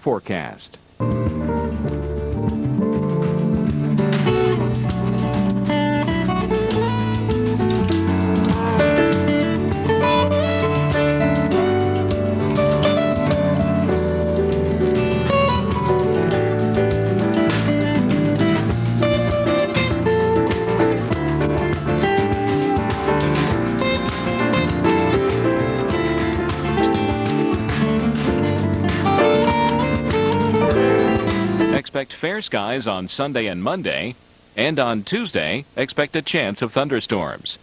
forecast. Expect fair skies on Sunday and Monday, and on Tuesday, expect a chance of thunderstorms.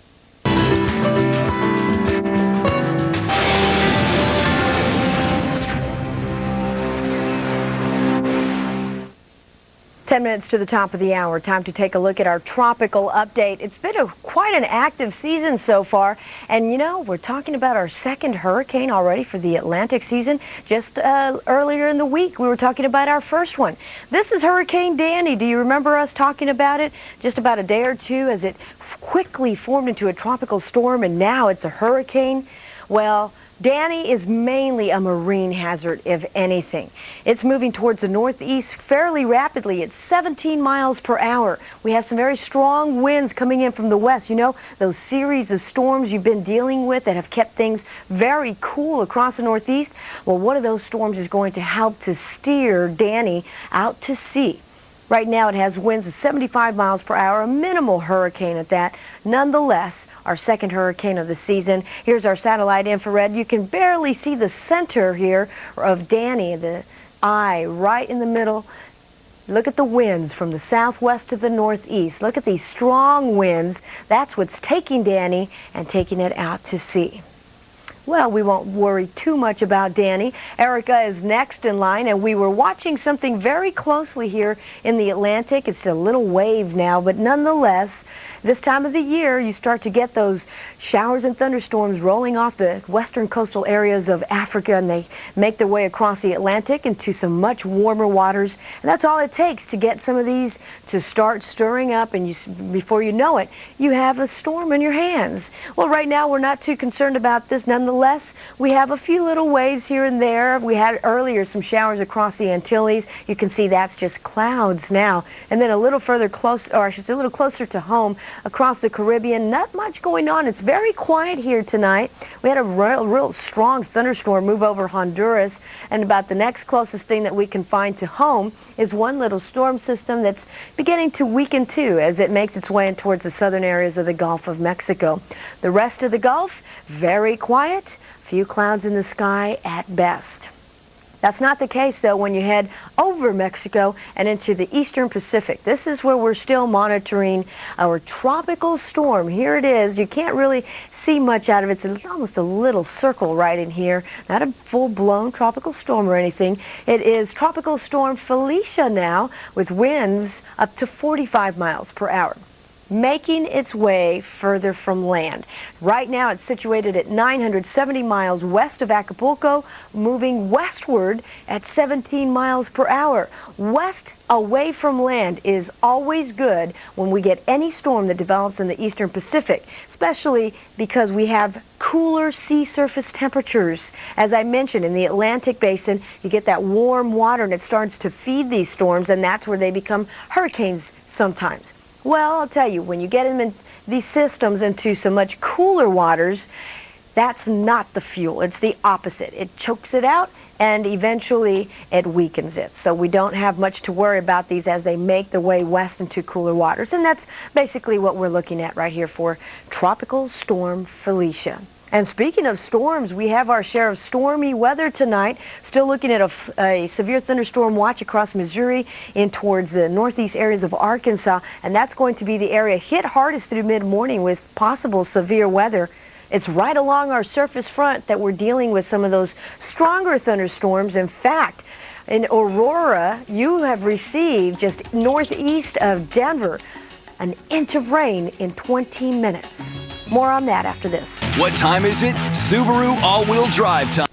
10 minutes to the top of the hour. Time to take a look at our tropical update. It's been quite an active season so far. And, you know, we're talking about our second hurricane already for the Atlantic season. Just earlier in the week, we were talking about our first one. This is Hurricane Danny. Do you remember us talking about it just about a day or two as it quickly formed into a tropical storm, and now it's a hurricane? Well, Danny is mainly a marine hazard, if anything. It's moving towards the northeast fairly rapidly at 17 miles per hour. We have some very strong winds coming in from the west. You know, those series of storms you've been dealing with that have kept things very cool across the northeast? Well, one of those storms is going to help to steer Danny out to sea. Right now it has winds of 75 miles per hour, a minimal hurricane at that. Nonetheless, our second hurricane of the season. Here's our satellite infrared. You can barely see the center here of Danny, the eye right in the middle. Look at the winds from the southwest to the northeast. Look at these strong winds. That's what's taking Danny and taking it out to sea. Well, we won't worry too much about Danny. Erica is next in line, and we were watching something very closely here in the Atlantic. It's a little wave now, but nonetheless, this time of the year, you start to get those showers and thunderstorms rolling off the western coastal areas of Africa, and they make their way across the Atlantic into some much warmer waters. And that's all it takes to get some of these to start stirring up, and before you know it, you have a storm in your hands. Well, right now, we're not too concerned about this. Nonetheless, we have a few little waves here and there. We had earlier some showers across the Antilles. You can see that's just clouds now. And then a little further close, or I should say a little closer to home, across the Caribbean, not much going on. It's very quiet here tonight. We had a real strong thunderstorm move over Honduras, and about the next closest thing that we can find to home is one little storm system that's beginning to weaken too as it makes its way in towards the southern areas of the Gulf of Mexico. The rest of the Gulf, very quiet, few clouds in the sky at best. That's not the case, though, when you head over Mexico and into the eastern Pacific. This is where we're still monitoring our tropical storm. Here it is. You can't really see much out of it. It's almost a little circle right in here. Not a full-blown tropical storm or anything. It is Tropical Storm Felicia now, with winds up to 45 miles per hour. Making its way further from land. Right now it's situated at 970 miles west of Acapulco, moving westward at 17 miles per hour. West away from land is always good when we get any storm that develops in the eastern Pacific, especially because we have cooler sea surface temperatures. As I mentioned, in the Atlantic basin, you get that warm water and it starts to feed these storms, and that's where they become hurricanes sometimes. Well, I'll tell you, when you get them in these systems into some much cooler waters, that's not the fuel. It's the opposite. It chokes it out, and eventually it weakens it. So we don't have much to worry about these as they make their way west into cooler waters. And that's basically what we're looking at right here for Tropical Storm Felicia. And speaking of storms, we have our share of stormy weather tonight. Still looking at a severe thunderstorm watch across Missouri in towards the northeast areas of Arkansas. And that's going to be the area hit hardest through mid-morning with possible severe weather. It's right along our surface front that we're dealing with some of those stronger thunderstorms. In fact, in Aurora, you have received just northeast of Denver an inch of rain in 20 minutes. More on that after this. What time is it? Subaru all-wheel drive time.